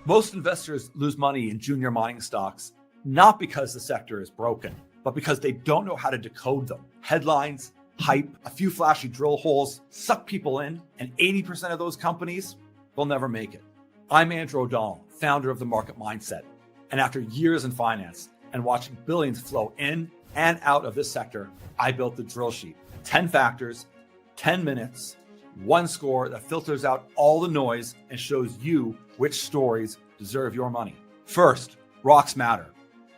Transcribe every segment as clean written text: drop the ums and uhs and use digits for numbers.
Most investors lose money in junior mining stocks, not because the sector is broken, but because they don't know how to decode them. Headlines, hype, a few flashy drill holes suck people in, and 80% of those companies will never make it. I'm Andrew O'Donnell, founder of The Market Mindset. And after years in finance and watching billions flow in and out of this sector, I built the drill sheet. 10 factors, 10 minutes, one score that filters out all the noise and shows you which stories deserve your money. First, rocks matter.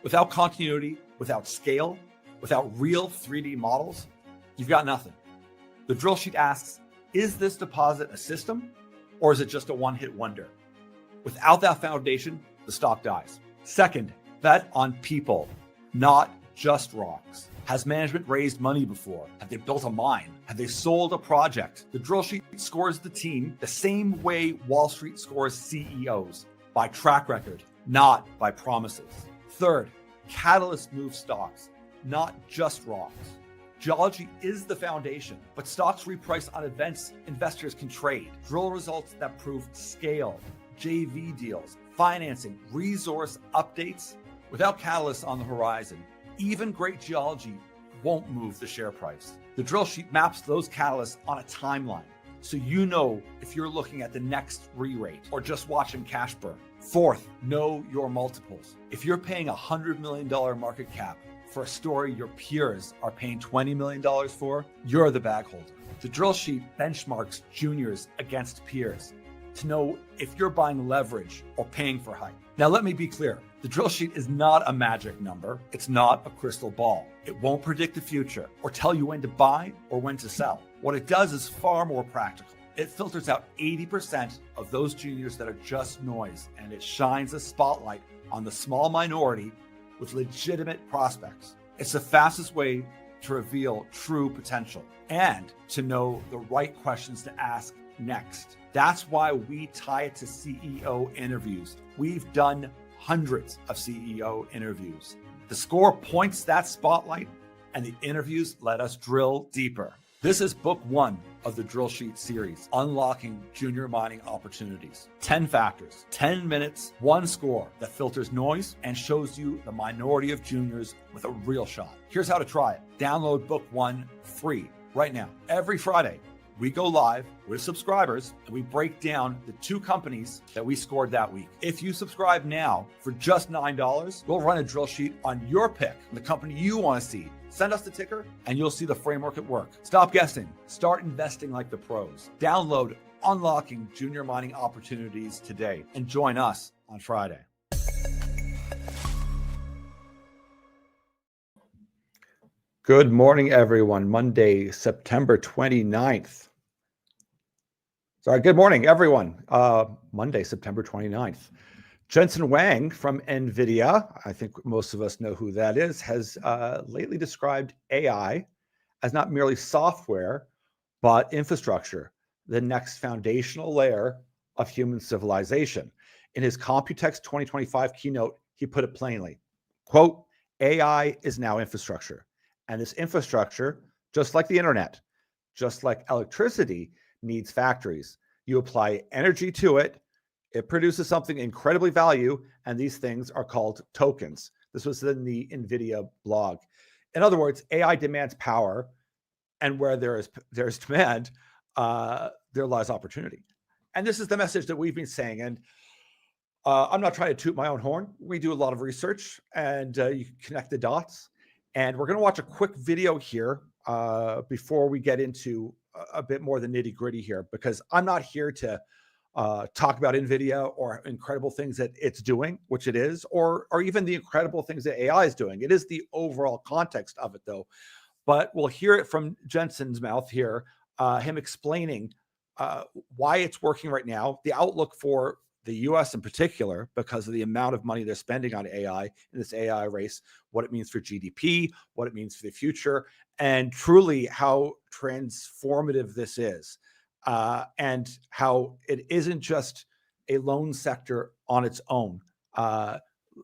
Without continuity, without scale, without real 3D models, you've got nothing. The drill sheet asks, is this deposit a system or is it just a one-hit wonder? Without that foundation, the stock dies. Second, bet on people, not just rocks. Has management raised money before? Have they built a mine? Have they sold a project? The drill sheet scores the team the same way Wall Street scores CEOs, by track record, not by promises. Third, catalysts move stocks, not just rocks. Geology is the foundation, but stocks reprice on events investors can trade. Drill results that prove scale, JV deals, financing, resource updates. Without catalysts on the horizon, even great geology won't move the share price. The drill sheet maps those catalysts on a timeline, so you know if you're looking at the next re-rate or just watching cash burn. Fourth, know your multiples. If you're paying $100 million market cap for a story your peers are paying $20 million for, you're the bag holder. The drill sheet benchmarks juniors against peers to know if you're buying leverage or paying for hype. Now, let me be clear. The drill sheet is not a magic number. It's not a crystal ball. It won't predict the future or tell you when to buy or when to sell. What it does is far more practical. It filters out 80% of those juniors that are just noise, and it shines a spotlight on the small minority with legitimate prospects. It's the fastest way to reveal true potential and to know the right questions to ask next. That's why we tie it to CEO interviews. We've done hundreds of CEO interviews. The score points that spotlight, and the interviews let us drill deeper. This is book one of the Drill Sheet series, Unlocking Junior Mining Opportunities. 10 factors, 10 minutes, one score that filters noise and shows you the minority of juniors with a real shot. Here's how to try it. Download book one free right now. Every Friday, we go live with subscribers and we break down the 2 companies that we scored that week. If you subscribe now for just $9, we'll run a drill sheet on your pick, the company you want to see. Send us the ticker and you'll see the framework at work. Stop guessing. Start investing like the pros. Download Unlocking Junior Mining Opportunities today and join us on Friday. Good morning, everyone. Monday, September 29th. Sorry, good morning, everyone. Monday, September 29th. Jensen Huang from NVIDIA, I think most of us know who that is, has lately described AI as not merely software, but infrastructure, the next foundational layer of human civilization. In his Computex 2025 keynote, he put it plainly, quote, AI is now infrastructure. And this infrastructure, just like the internet, just like electricity, needs factories. You apply energy to it, it produces something incredibly valuable, and these things are called tokens. This was in the NVIDIA blog. In other words, AI demands power, and where there's demand, there lies opportunity. And this is the message that we've been saying. And I'm not trying to toot my own horn. We do a lot of research, and you can connect the dots. And we're going to watch a quick video here before we get into a bit more the nitty gritty here, because I'm not here to talk about NVIDIA or incredible things that it's doing, which it is, or even the incredible things that AI is doing. It is the overall context of it, though. But we'll hear it from Jensen's mouth here, him explaining why it's working right now, the outlook for the US in particular, because of the amount of money they're spending on AI in this AI race, what it means for GDP, what it means for the future, and truly how transformative this is, and how it isn't just a lone sector on its own.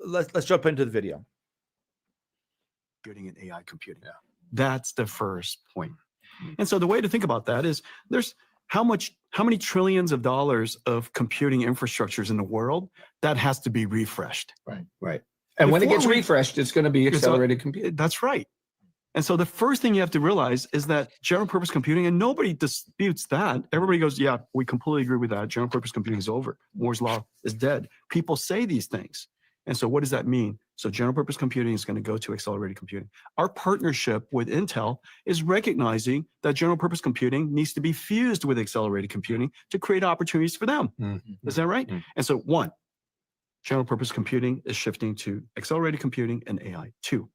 Let's jump into the video. Computing and AI computing. Yeah. That's the first point. And so the way to think about that is there's how many trillions of dollars of computing infrastructures in the world that has to be refreshed. Right. And when it gets refreshed, it's going to be accelerated computing. That's right. And so the first thing you have to realize is that general purpose computing, and nobody disputes that. Everybody goes, yeah, we completely agree with that. General purpose computing is over. Moore's law is dead. People say these things. And so what does that mean? So general purpose computing is going to go to accelerated computing. Our partnership with Intel is recognizing that general purpose computing needs to be fused with accelerated computing to create opportunities for them. Is that right? And so one, general purpose computing is shifting to accelerated computing and AI. Two,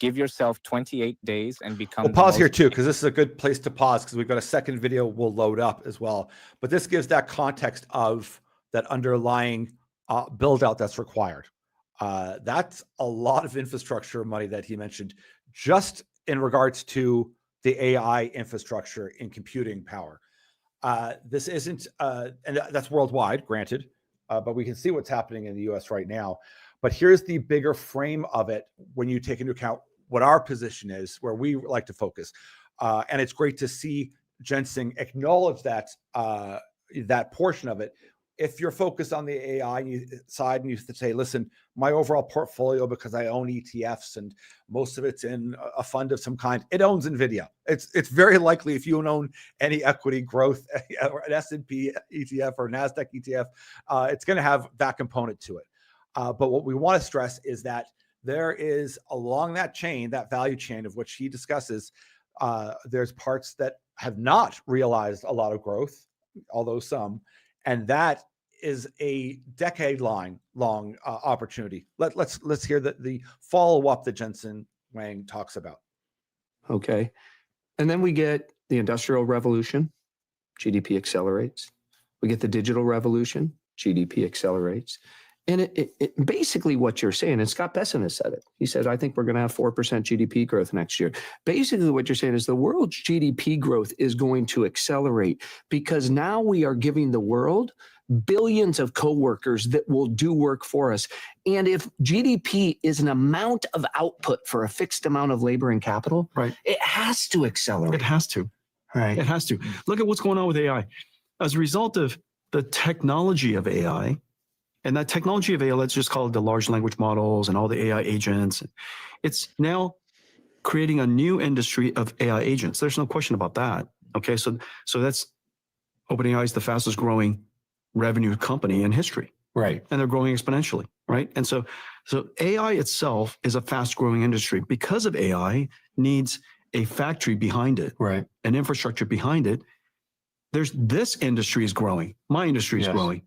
give yourself 28 days and become. We'll pause here too, because this is a good place to pause, because we've got a second video we'll load up as well. But this gives that context of that underlying build out that's required. That's a lot of infrastructure money that he mentioned, just in regards to the AI infrastructure in computing power. This isn't, and that's worldwide, granted, but we can see what's happening in the US right now. But here's the bigger frame of it when you take into account what our position is, where we like to focus. And it's great to see Jensen acknowledge that that portion of it. If you're focused on the AI side and you say, listen, my overall portfolio, because I own ETFs and most of it's in a fund of some kind, it owns NVIDIA. It's very likely if you don't own any equity growth or an S&P ETF or NASDAQ ETF, it's going to have that component to it. But what we want to stress is that there is along that chain, that value chain of which he discusses, there's parts that have not realized a lot of growth, although some, and that is a decade-long opportunity. Let's hear the follow-up that Jensen Huang talks about. Okay. And then we get the Industrial Revolution, GDP accelerates. We get the digital revolution, GDP accelerates. And it basically what you're saying, and Scott Besson has said it. He said, I think we're going to have 4% GDP growth next year. Basically what you're saying is the world's GDP growth is going to accelerate because now we are giving the world billions of coworkers that will do work for us. And if GDP is an amount of output for a fixed amount of labor and capital, right, it has to accelerate. It has to. Right. It has to. Look at what's going on with AI. As a result of the technology of AI, and that technology of AI, let's just call it the large language models and all the AI agents, it's now creating a new industry of AI agents. There's no question about that. Okay, so that's OpenAI is the fastest growing revenue company in history. Right. And they're growing exponentially, right? And so AI itself is a fast growing industry. Because of AI needs a factory behind it, right, an infrastructure behind it. There's this industry is growing. My industry is growing.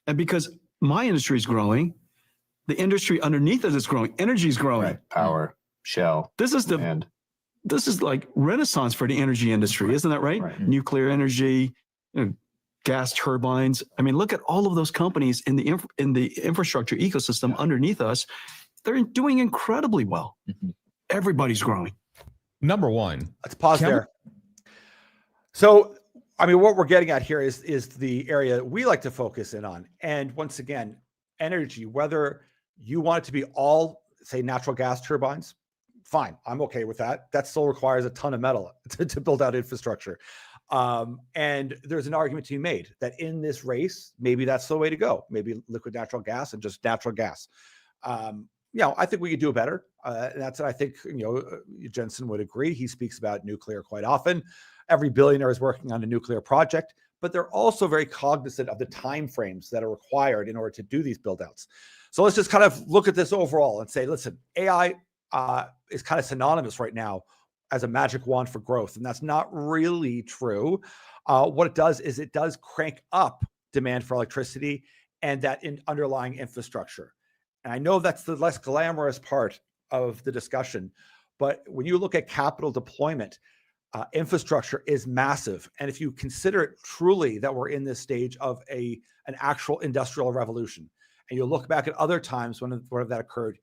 And because my industry is growing, the industry underneath it is growing. Energy is growing. Right. Power, shell. This is like renaissance for the energy industry, isn't that right? Right. Nuclear energy, gas turbines. I mean, look at all of those companies in the infrastructure ecosystem underneath us. They're doing incredibly well. Everybody's growing. Number one. Let's pause there. So, I mean, what we're getting at here is the area we like to focus in on. And once again, energy, whether you want it to be all, say, natural gas turbines, fine. I'm okay with that. That still requires a ton of metal to build out infrastructure. And there's an argument to be made that in this race, maybe that's the way to go. Maybe liquid natural gas and just natural gas. I think we could do better. And that's what I think, Jensen would agree. He speaks about nuclear quite often. Every billionaire is working on a nuclear project, but they're also very cognizant of the timeframes that are required in order to do these build outs. So let's just kind of look at this overall and say, listen, AI is kind of synonymous right now as a magic wand for growth. And that's not really true. What it does is it does crank up demand for electricity and that underlying infrastructure. And I know that's the less glamorous part of the discussion, but when you look at capital deployment, infrastructure is massive. And if you consider it truly that we're in this stage of an actual industrial revolution, and you look back at other times when that occurred,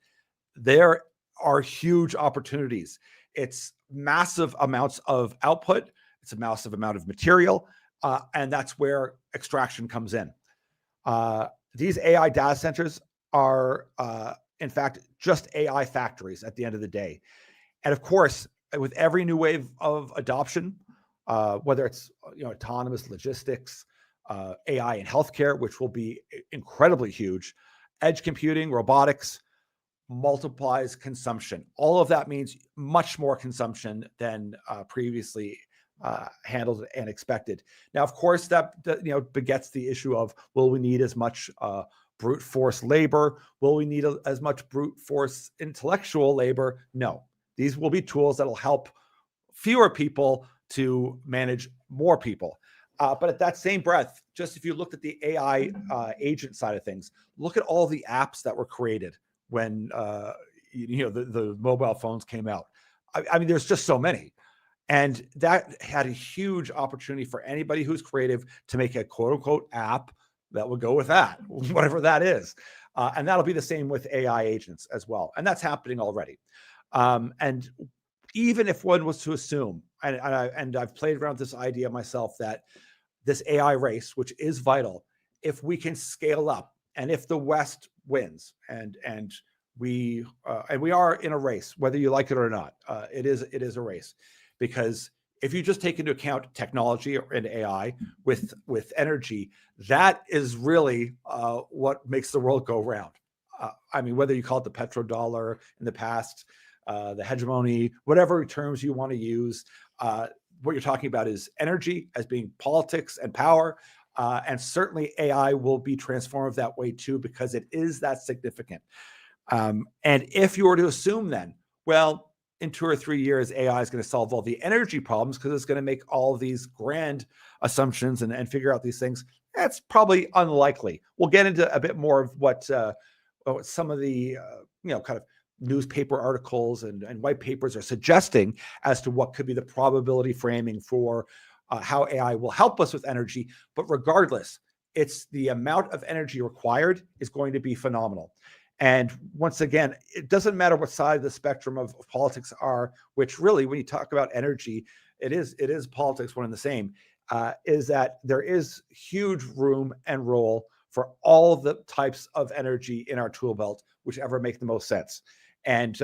there are huge opportunities. It's massive amounts of output. It's a massive amount of material. And that's where extraction comes in. These AI data centers are, in fact, just AI factories at the end of the day. And of course, with every new wave of adoption, whether it's autonomous logistics, AI in healthcare, which will be incredibly huge, edge computing, robotics, multiplies consumption. All of that means much more consumption than previously handled and expected. Now, of course, that begets the issue of, will we need as much brute force labor? Will we need as much brute force intellectual labor? No. These will be tools that will help fewer people to manage more people. But at that same breath, just if you looked at the AI agent side of things, look at all the apps that were created when the mobile phones came out. I mean, there's just so many. And that had a huge opportunity for anybody who's creative to make a quote unquote app that would go with that, whatever that is. And that'll be the same with AI agents as well. And that's happening already. And even if one was to assume, and I've played around with this idea myself, that this AI race, which is vital, if we can scale up, and if the West wins, and we are in a race, whether you like it or not, it is a race, because if you just take into account technology and AI with energy, that is really what makes the world go round. I mean, whether you call it the petrodollar in the past, the hegemony, whatever terms you want to use, what you're talking about is energy as being politics and power. And certainly AI will be transformative that way too, because it is that significant. And if you were to assume then, well, in 2 or 3 years, AI is going to solve all the energy problems because it's going to make all these grand assumptions and figure out these things, that's probably unlikely. We'll get into a bit more of what some of the kind of newspaper articles and white papers are suggesting as to what could be the probability framing for how AI will help us with energy. But regardless, it's the amount of energy required is going to be phenomenal. And once again, it doesn't matter what side of the spectrum of politics are, which really, when you talk about energy, it is politics, one and the same, is that there is huge room and role for all the types of energy in our tool belt, whichever make the most sense. And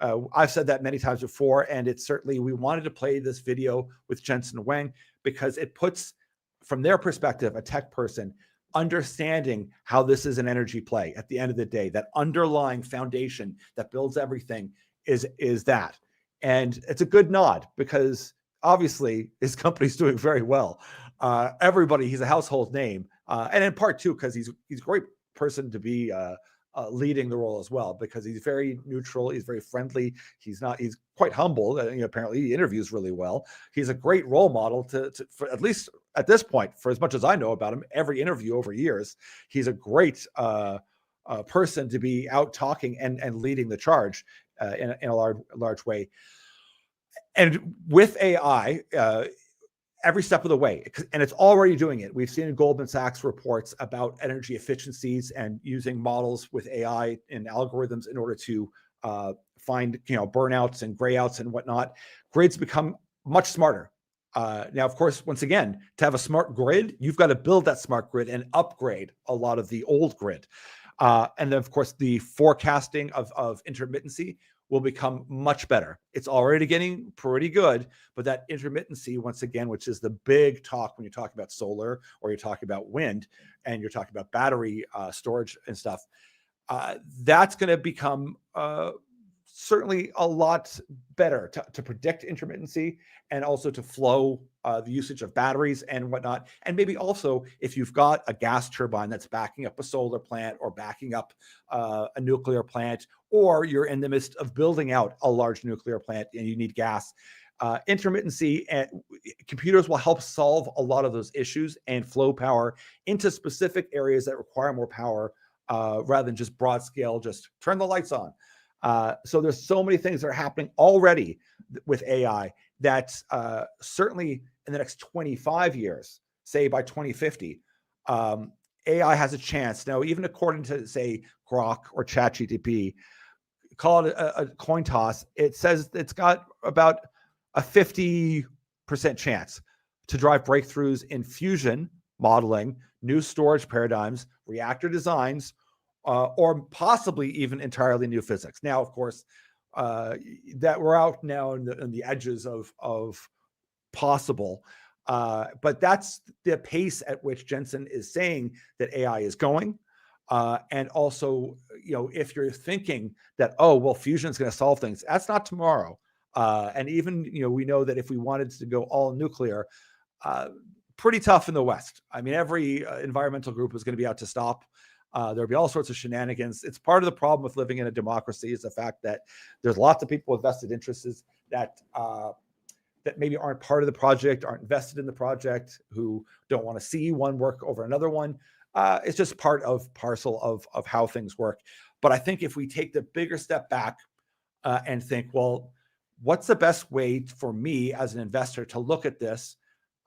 I've said that many times before, and it's certainly, we wanted to play this video with Jensen Huang because it puts, from their perspective, a tech person understanding how this is an energy play. At the end of the day, that underlying foundation that builds everything is that. And it's a good nod because obviously his company's doing very well. Everybody, he's a household name. And in part too, because he's a great person to be leading the role as well, because he's very neutral, he's very friendly, he's quite humble. Apparently he interviews really well. He's a great role model for, at least at this point, for as much as I know about him, every interview over years, he's a great person to be out talking and leading the charge in a large way. And with AI, every step of the way, and it's already doing it. We've seen in Goldman Sachs reports about energy efficiencies and using models with AI and algorithms in order to find burnouts and grayouts and whatnot. Grids become much smarter. Now, of course, once again, to have a smart grid, you've got to build that smart grid and upgrade a lot of the old grid. And then, of course, the forecasting of intermittency will become much better. It's already getting pretty good, but that intermittency, once again, which is the big talk when you're talking about solar or you're talking about wind and you're talking about battery storage and stuff, that's going to become certainly a lot better to predict intermittency and also to flow the usage of batteries and whatnot. And maybe also if you've got a gas turbine that's backing up a solar plant or backing up a nuclear plant, or you're in the midst of building out a large nuclear plant and you need gas, intermittency and computers will help solve a lot of those issues and flow power into specific areas that require more power rather than just broad scale, just turn the lights on. So there's so many things that are happening already with AI that certainly in the next 25 years, say by 2050, AI has a chance. Now, even according to, say, Grok or ChatGPT, call it a coin toss, it says it's got about a 50% chance to drive breakthroughs in fusion modeling, new storage paradigms, reactor designs, or possibly even entirely new physics. Now, of course, that we're out now in the edges of possible. But that's the pace at which Jensen is saying that AI is going. And also, if you're thinking that, oh, well, fusion is going to solve things, that's not tomorrow. And even, we know that if we wanted to go all nuclear, pretty tough in the West. I mean, every environmental group is going to be out to stop. There'll be all sorts of shenanigans. It's part of the problem with living in a democracy is the fact that there's lots of people with vested interests that maybe aren't part of the project, aren't invested in the project, who don't want to see one work over another one. It's just parcel of how things work. But I think if we take the bigger step back and think, well, what's the best way for me as an investor to look at this,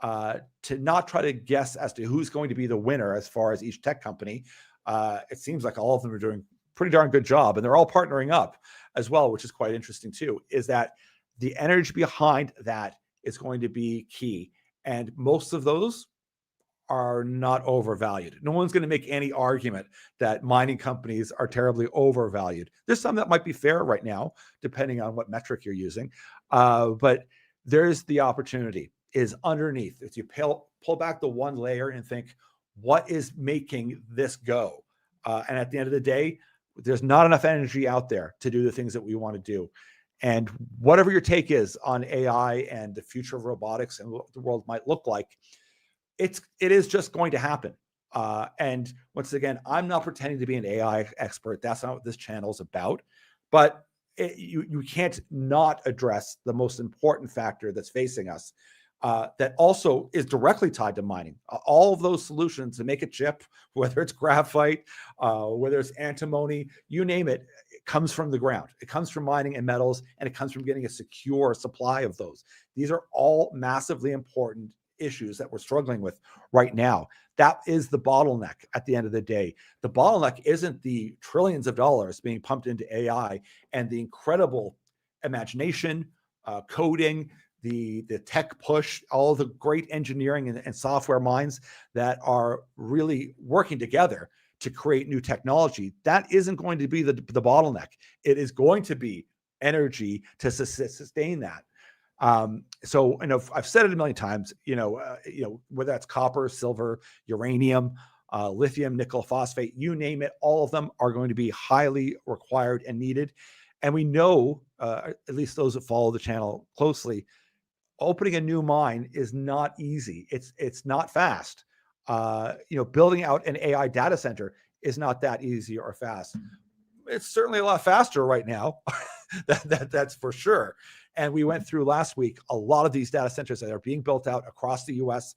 to not try to guess as to who's going to be the winner as far as each tech company. It seems like all of them are doing a pretty darn good job, and they're all partnering up as well, which is quite interesting too, is that the energy behind that is going to be key. And most of those are not overvalued. No one's going to make any argument that mining companies are terribly overvalued. There's some that might be fair right now, depending on what metric you're using. But there's the opportunity is underneath. If you pull back the one layer and think, what is making this go? And at the end of the day, there's not enough energy out there to do the things that we want to do. And whatever your take is on AI and the future of robotics and what the world might look like, it is just going to happen. And once again, I'm not pretending to be an AI expert. That's not what this channel is about. But you can't not address the most important factor that's facing us, that also is directly tied to mining. All of those solutions to make a chip, whether it's graphite, whether it's antimony, you name it, it comes from the ground. It comes from mining and metals, and it comes from getting a secure supply of those. These are all massively important issues that we're struggling with right now. That is the bottleneck at the end of the day. The bottleneck isn't the trillions of dollars being pumped into AI and the incredible imagination, coding, the tech push, all the great engineering and software minds that are really working together to create new technology. That isn't going to be the bottleneck. It is going to be energy to sustain that. So, I've said it a million times, whether that's copper, silver, uranium, lithium, nickel, phosphate, you name it, all of them are going to be highly required and needed. And we know, at least those that follow the channel closely, opening a new mine is not easy. It's not fast. Building out an AI data center is not that easy or fast. It's certainly a lot faster right now. That's for sure. And we went through last week a lot of these data centers that are being built out across the US.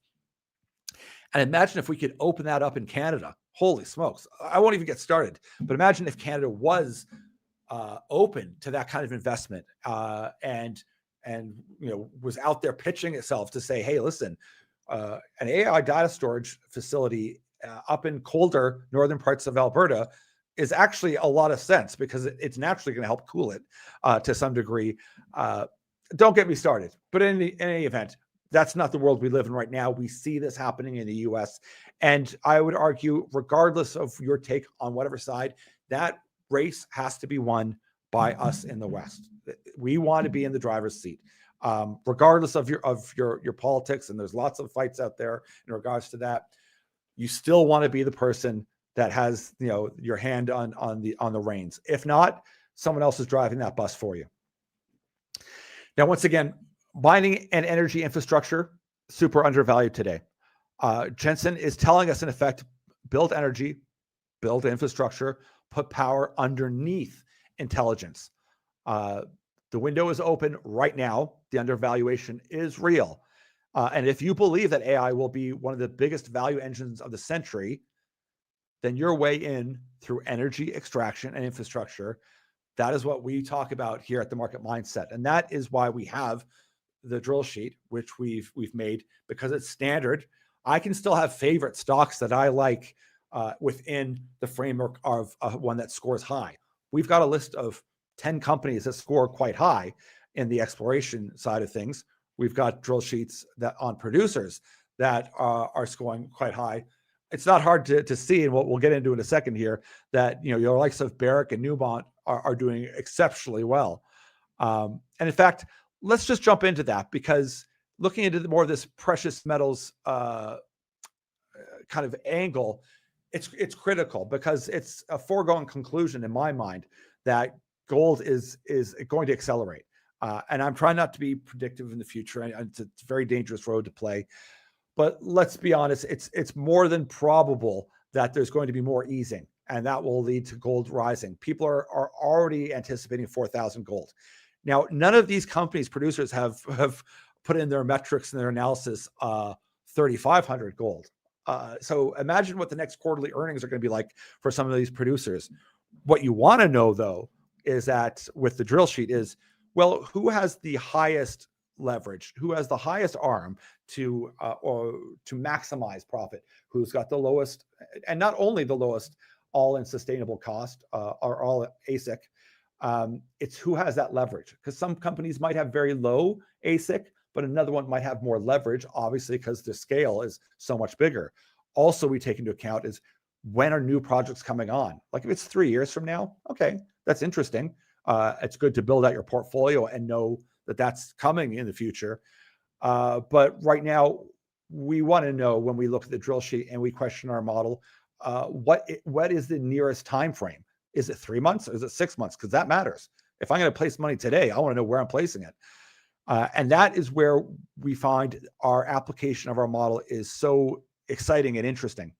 And imagine if we could open that up in Canada. Holy smokes. I won't even get started. But imagine if Canada was open to that kind of investment and was out there pitching itself to say, hey, listen, an AI data storage facility up in colder northern parts of Alberta is actually a lot of sense because it's naturally going to help cool it to some degree. Don't get me started. But in any event, that's not the world we live in right now. We see this happening in the US. And I would argue, regardless of your take on whatever side, that race has to be won by us in the West. We want to be in the driver's seat, regardless of your politics. And there's lots of fights out there in regards to that. You still want to be the person that has your hand on the reins. If not, someone else is driving that bus for you. Now, once again, mining and energy infrastructure, super undervalued today. Jensen is telling us, in effect, build energy, build infrastructure, put power underneath intelligence. The window is open right now. The undervaluation is real. And if you believe that AI will be one of the biggest value engines of the century, then your way in through energy extraction and infrastructure. That is what we talk about here at the Market Mindset. And that is why we have the drill sheet, which we've made, because it's standard. I can still have favorite stocks that I like within the framework of one that scores high. We've got a list of 10 companies that score quite high in the exploration side of things. We've got drill sheets that on producers that are scoring quite high. It's not hard to see, and we'll get into in a second here, that your likes of Barrick and Newmont are doing exceptionally well. And in fact, let's just jump into that, because looking into more of this precious metals kind of angle, it's critical because it's a foregone conclusion in my mind that gold is going to accelerate. And I'm trying not to be predictive in the future. And it's a very dangerous road to play. But let's be honest, it's more than probable that there's going to be more easing, and that will lead to gold rising. People are already anticipating 4,000 gold. Now, none of these companies, producers, have put in their metrics and their analysis 3,500 gold. So imagine what the next quarterly earnings are going to be like for some of these producers. What you want to know, though, is that with the drill sheet is, well, who has the highest leverage, who has the highest arm to maximize profit, who's got the lowest, and not only the lowest all-in sustainable cost or all ASIC, it's who has that leverage. Because some companies might have very low ASIC, but another one might have more leverage, obviously, because the scale is so much bigger. Also, we take into account is when are new projects coming on? Like if it's 3 years from now, okay, that's interesting. It's good to build out your portfolio and know that that's coming in the future. But right now, we want to know when we look at the drill sheet and we question our model, what is the nearest time frame? Is it 3 months or is it 6 months? Because that matters. If I'm going to place money today, I want to know where I'm placing it. And that is where we find our application of our model is so exciting and interesting.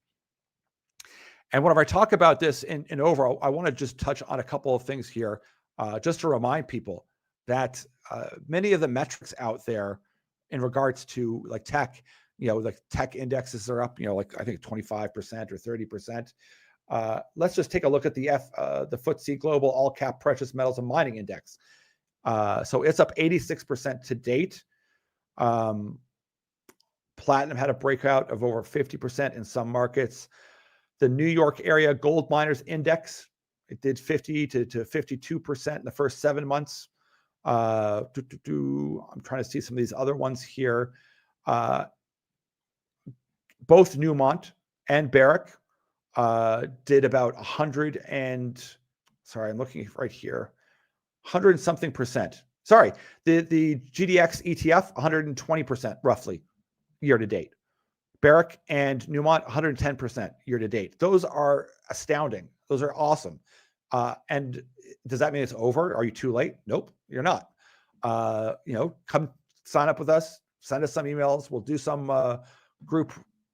And whenever I talk about this in overall, I want to just touch on a couple of things here, just to remind people that many of the metrics out there in regards to like tech, like tech indexes are up, like I think 25% or 30%. Let's just take a look at the FTSE Global All Cap Precious Metals and Mining Index. So it's up 86% to date. Platinum had a breakout of over 50% in some markets. The New York Area Gold Miners Index, it did 50 to 52% in the first 7 months. I'm trying to see some of these other ones here. Both Newmont and Barrick did about 100 and, sorry, I'm looking right here, 100 and something percent. Sorry, the GDX ETF, 120% roughly year to date. Barrick and Newmont, 110% year to date. Those are astounding. Those are awesome. And does that mean it's over? Are you too late? Nope, you're not. Come sign up with us, send us some emails. We'll do some group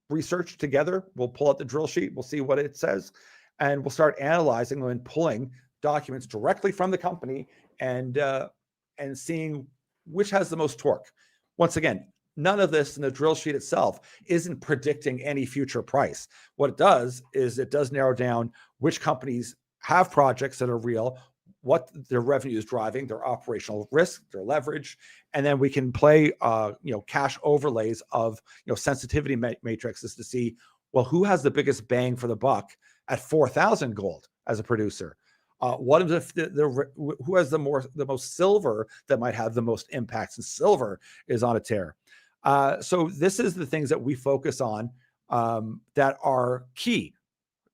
research together. We'll pull out the drill sheet. We'll see what it says. And we'll start analyzing and pulling documents directly from the company and seeing which has the most torque. Once again, none of this in the drill sheet itself isn't predicting any future price. What it does is it does narrow down which companies have projects that are real, what their revenue is driving, their operational risk, their leverage, and then we can play, cash overlays of, sensitivity matrices to see, well, who has the biggest bang for the buck at 4,000 gold as a producer? What if who has the most silver that might have the most impacts? And silver is on a tear. So this is the things that we focus on that are key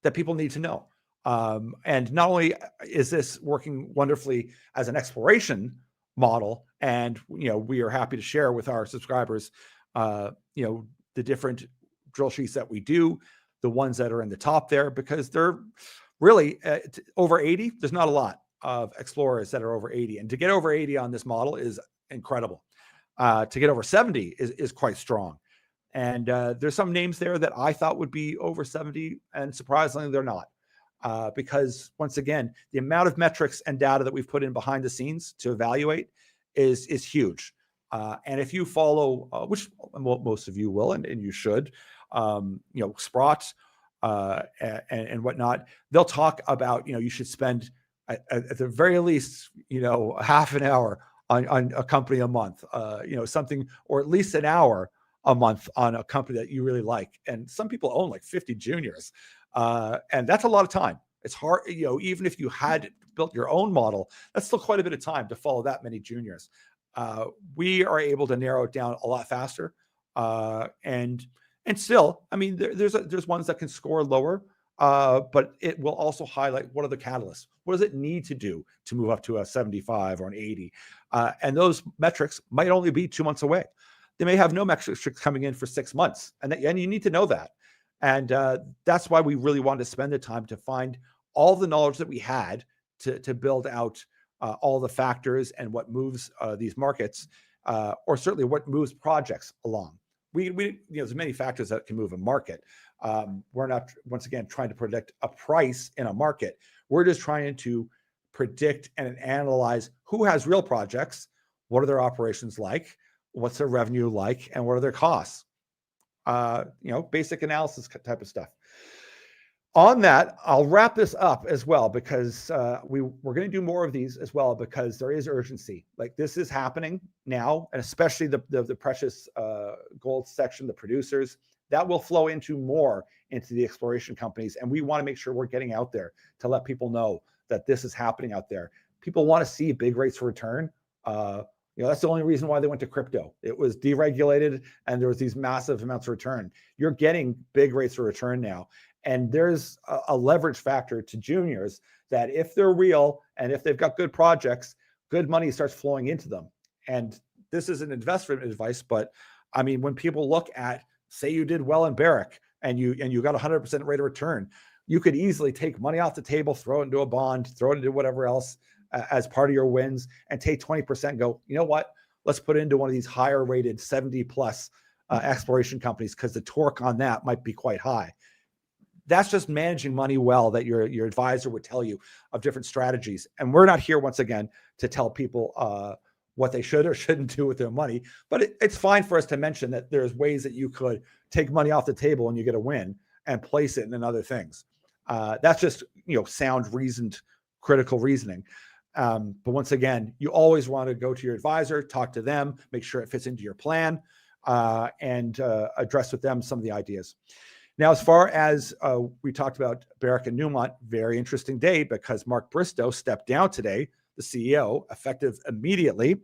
that people need to know. And not only is this working wonderfully as an exploration model, and we are happy to share with our subscribers, the different drill sheets that we do, the ones that are in the top there, because they're really over 80. There's not a lot of explorers that are over 80, and to get over 80 on this model is incredible. To get over 70 is quite strong. And there's some names there that I thought would be over 70, and surprisingly, they're not. Because once again, the amount of metrics and data that we've put in behind the scenes to evaluate is huge. And if you follow, which most of you will, and you should, Sprott and whatnot, they'll talk about, you should spend at the very least, half an hour on a company a month, something, or at least an hour a month on a company that you really like. And some people own like 50 juniors. And that's a lot of time. It's hard, even if you had built your own model, that's still quite a bit of time to follow that many juniors. We are able to narrow it down a lot faster. And still, I mean, there's ones that can score lower, but it will also highlight what are the catalysts. What does it need to do to move up to a 75 or an 80? And those metrics might only be 2 months away. they may have no metrics coming in for 6 months. And you need to know that. And that's why we really wanted to spend the time to find all the knowledge that we had to build out all the factors and what moves these markets, or certainly what moves projects along. There's many factors that can move a market. We're not, once again, trying to predict a price in a market. We're just trying to predict and analyze who has real projects, what are their operations like, what's their revenue like, and what are their costs. Basic analysis type of stuff. On that, I'll wrap this up as well, because we're going to do more of these as well, because there is urgency. Like, this is happening now, and especially the precious gold section, the producers, that will flow into the exploration companies. And we want to make sure we're getting out there to let people know that this is happening out there. People want to see big rates of return. That's the only reason why they went to crypto. It was deregulated and there was these massive amounts of return. You're getting big rates of return now. And there's a leverage factor to juniors that if they're real and if they've got good projects, good money starts flowing into them. And this is an investment advice, but I mean, when people look at, say you did well in Barrick and you got 100% rate of return, you could easily take money off the table, throw it into a bond, throw it into whatever else as part of your wins, and take 20% and go, you know what? Let's put it into one of these higher rated 70 plus exploration companies, because the torque on that might be quite high. That's just managing money well, that your advisor would tell you of different strategies. And we're not here, once again, to tell people what they should or shouldn't do with their money. But it's fine for us to mention that there's ways that you could take money off the table and you get a win and place it in other things. That's just sound, reasoned, critical reasoning. But once again, you always want to go to your advisor, talk to them, make sure it fits into your plan, and address with them some of the ideas. Now, as far as we talked about Barrick and Newmont, very interesting day, because Mark Bristow stepped down today, the CEO, effective immediately.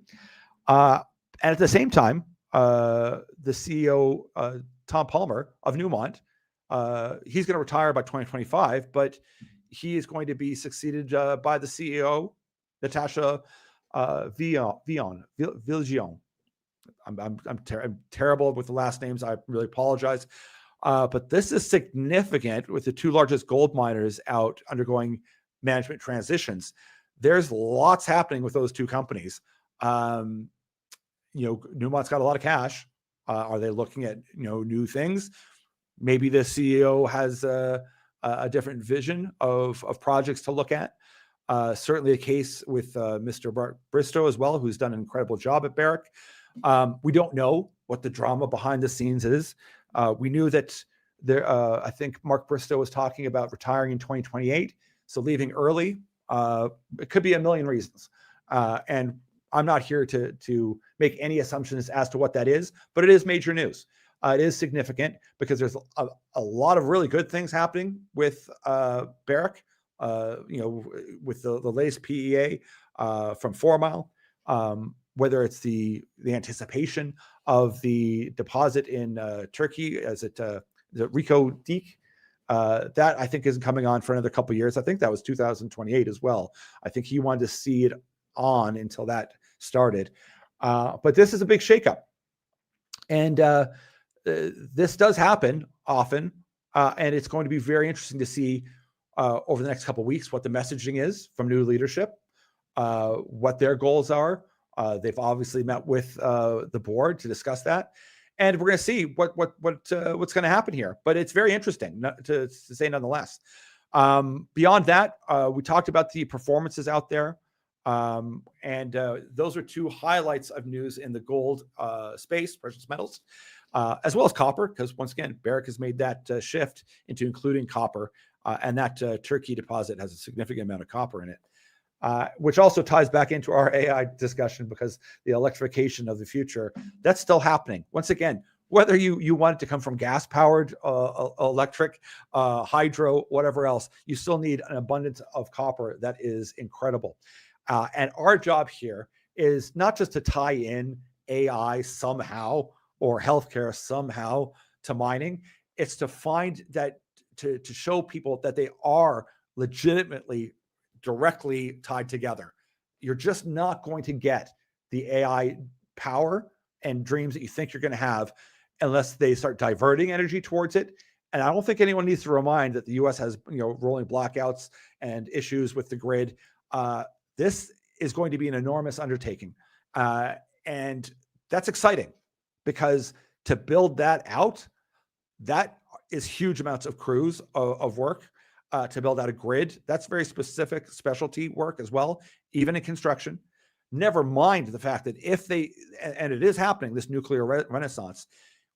And at the same time, the CEO, Tom Palmer of Newmont, he's going to retire by 2025, but he is going to be succeeded by the CEO, Natasha Villon. I'm terrible with the last names. I really apologize. But this is significant with the two largest gold miners out undergoing management transitions. There's lots happening with those two companies. Newmont's got a lot of cash. Are they looking at new things? Maybe the CEO has a different vision of projects to look at. Certainly the case with Mr. Bristow as well, who's done an incredible job at Barrick. We don't know what the drama behind the scenes is. We knew that I think Mark Bristow was talking about retiring in 2028. So leaving early, it could be a million reasons. And I'm not here to make any assumptions as to what that is, but it is major news. It is significant because there's a lot of really good things happening with Barrick, with the latest PEA from 4 Mile, whether it's the anticipation of the deposit in Turkey, as the Reko Diq, that I think isn't coming on for another couple of years. I think that was 2028 as well. I think he wanted to see it on until that started. But this is a big shakeup. And this does happen often. And it's going to be very interesting to see over the next couple of weeks what the messaging is from new leadership, what their goals are. They've obviously met with the board to discuss that, and we're going to see what's going to happen here. But it's very interesting to say nonetheless. Beyond that, we talked about the performances out there, and those are two highlights of news in the gold space, precious metals, as well as copper, because once again, Barrick has made that shift into including copper, and that Turkey deposit has a significant amount of copper in it. Which also ties back into our AI discussion, because the electrification of the future, that's still happening. Once again, whether you want it to come from gas-powered electric, hydro, whatever else, you still need an abundance of copper that is incredible. And our job here is not just to tie in AI somehow or healthcare somehow to mining. It's to find that, to show people that they are legitimately directly tied together. You're just not going to get the AI power and dreams that you think you're going to have unless they start diverting energy towards it. And I don't think anyone needs to remind that the U.S. has, rolling blackouts and issues with the grid. This is going to be an enormous undertaking. And that's exciting because to build that out, that is huge amounts of crews of work to build out a grid. That's very specific specialty work as well, even in construction. Never mind the fact that if they, and it is happening, this nuclear renaissance,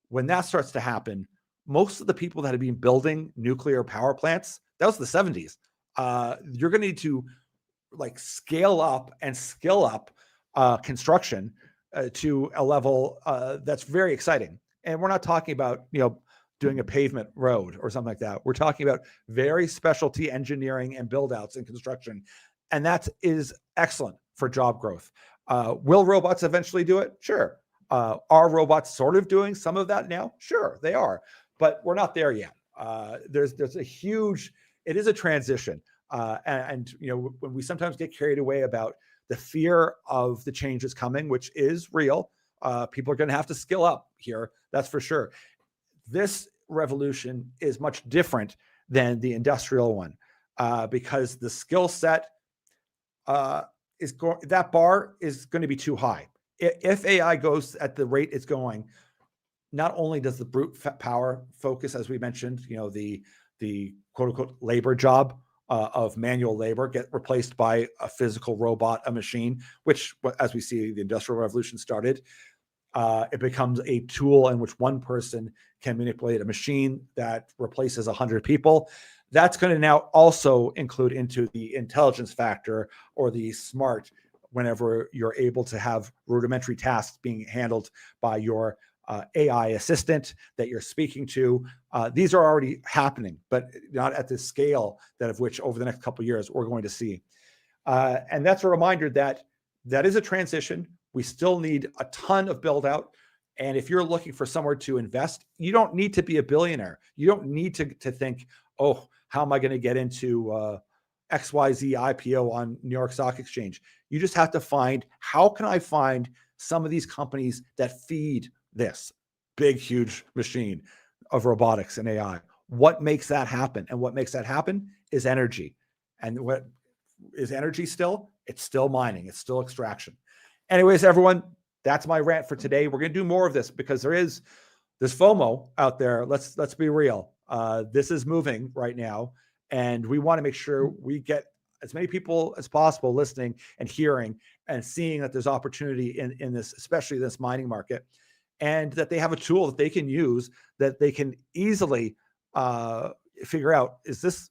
when that starts to happen, most of the people that have been building nuclear power plants, that was the 70s. You're going to need to like scale up and skill up construction to a level that's very exciting. And we're not talking about, doing a pavement road or something like that. We're talking about very specialty engineering and build outs in construction. And that is excellent for job growth. Will robots eventually do it? Sure. Are robots sort of doing some of that now? Sure, they are. But we're not there yet. There's a huge, it is a transition. And when we sometimes get carried away about the fear of the changes coming, which is real, people are going to have to skill up here. That's for sure. This revolution is much different than the industrial one because the skill set that bar is going to be too high. If AI goes at the rate it's going, not only does the brute power focus, as we mentioned, the quote unquote labor job of manual labor get replaced by a physical robot, a machine, which, as we see, the Industrial Revolution started. It becomes a tool in which one person can manipulate a machine that replaces 100 people. That's going to now also include into the intelligence factor or the smart whenever you're able to have rudimentary tasks being handled by your AI assistant that you're speaking to. These are already happening, but not at the scale that of which over the next couple of years we're going to see. And that's a reminder that is a transition. We still need a ton of build out. And if you're looking for somewhere to invest, you don't need to be a billionaire. You don't need to think, oh, how am I going to get into XYZ IPO on New York Stock Exchange? You just have to find, how can I find some of these companies that feed this big, huge machine of robotics and AI? What makes that happen? And what makes that happen is energy. And what is energy still? It's still mining. It's still extraction. Anyways, everyone, that's my rant for today. We're going to do more of this because there's FOMO out there. Let's be real. This is moving right now, and we want to make sure we get as many people as possible listening and hearing and seeing that there's opportunity in this, especially this mining market, and that they have a tool that they can use that they can easily figure out, is this,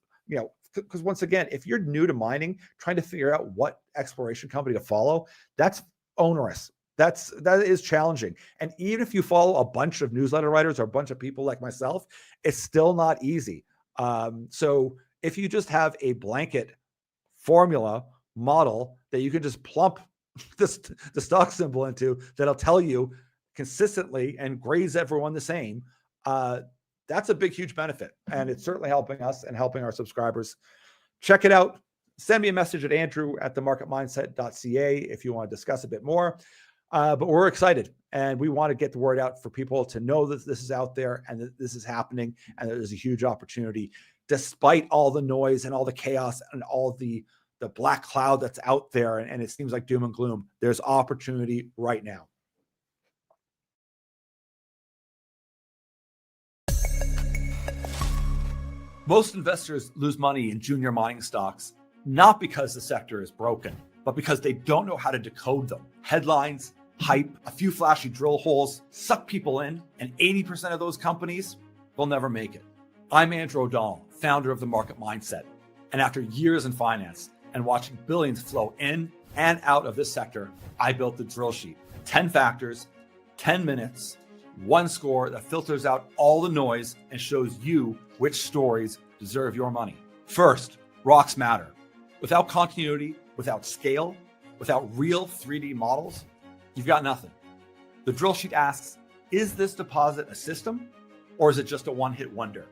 because once again, if you're new to mining, trying to figure out what exploration company to follow, that's onerous. That is challenging. And even if you follow a bunch of newsletter writers or a bunch of people like myself, it's still not easy. So if you just have a blanket formula model that you can just plump the stock symbol into, that'll tell you consistently and grades everyone the same, that's a big, huge benefit. And it's certainly helping us and helping our subscribers. Check it out. Send me a message at andrew@themarketmindset.ca if you want to discuss a bit more. But we're excited, and we want to get the word out for people to know that this is out there and that this is happening and that there's a huge opportunity. Despite all the noise and all the chaos and all the black cloud that's out there, and it seems like doom and gloom, there's opportunity right now. Most investors lose money in junior mining stocks, not because the sector is broken, but because they don't know how to decode them. Headlines, hype, a few flashy drill holes suck people in, and 80% of those companies will never make it. I'm Andrew O'Donnell, founder of The Market Mindset. And after years in finance and watching billions flow in and out of this sector, I built the drill sheet. 10 factors, 10 minutes, one score that filters out all the noise and shows you which stories deserve your money. First, rocks matter. Without continuity, without scale, without real 3D models, you've got nothing. The drill sheet asks, is this deposit a system or is it just a one-hit wonder?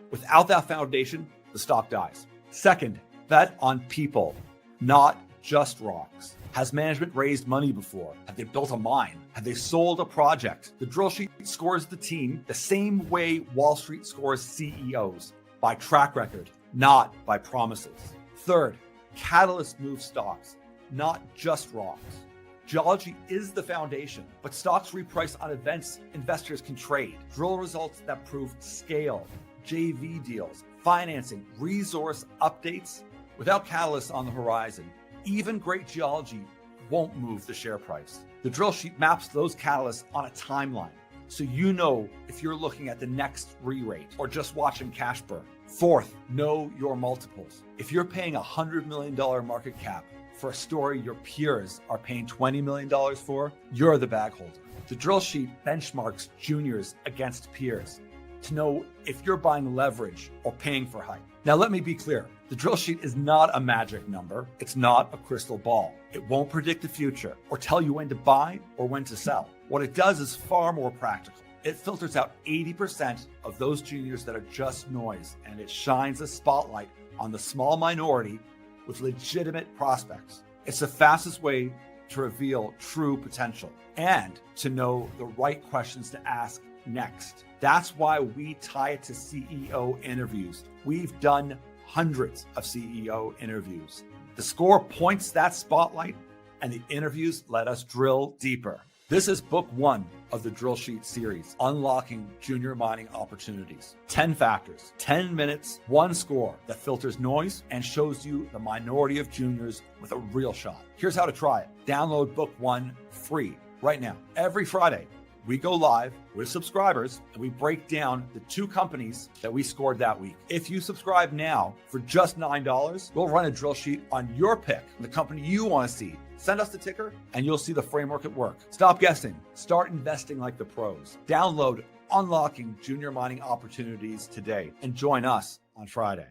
Without that foundation, the stock dies. Second, bet on people, not just rocks. Has management raised money before? Have they built a mine? Have they sold a project? The drill sheet scores the team the same way Wall Street scores CEOs, by track record, not by promises. Third, catalyst move stocks, not just wrongs. Geology is the foundation, but stocks reprice on events investors can trade. Drill results that prove scale, JV deals, financing, resource updates. Without catalysts on the horizon, even great geology won't move the share price. The drill sheet maps those catalysts on a timeline, so you know if you're looking at the next re-rate or just watching cash burn. Fourth, know your multiples. If you're paying $100 million market cap for a story your peers are paying $20 million for, you're the bag holder. The drill sheet benchmarks juniors against peers to know if you're buying leverage or paying for hype. Now, let me be clear. The drill sheet is not a magic number. It's not a crystal ball. It won't predict the future or tell you when to buy or when to sell. What it does is far more practical. It filters out 80% of those juniors that are just noise, and it shines a spotlight on the small minority with legitimate prospects. It's the fastest way to reveal true potential and to know the right questions to ask next. That's why we tie it to CEO interviews. We've done hundreds of CEO interviews. The score points that spotlight, and the interviews let us drill deeper. This is book 1 of the Drill Sheet series, Unlocking Junior Mining Opportunities. 10 factors, 10 minutes, 1 score that filters noise and shows you the minority of juniors with a real shot. Here's how to try it. Download book 1 free right now. Every Friday, we go live with subscribers and we break down the 2 companies that we scored that week. If you subscribe now for just $9, we'll run a drill sheet on your pick, the company you want to see. Send us the ticker and you'll see the framework at work. Stop guessing. Start investing like the pros. Download Unlocking Junior Mining Opportunities today and join us on Friday.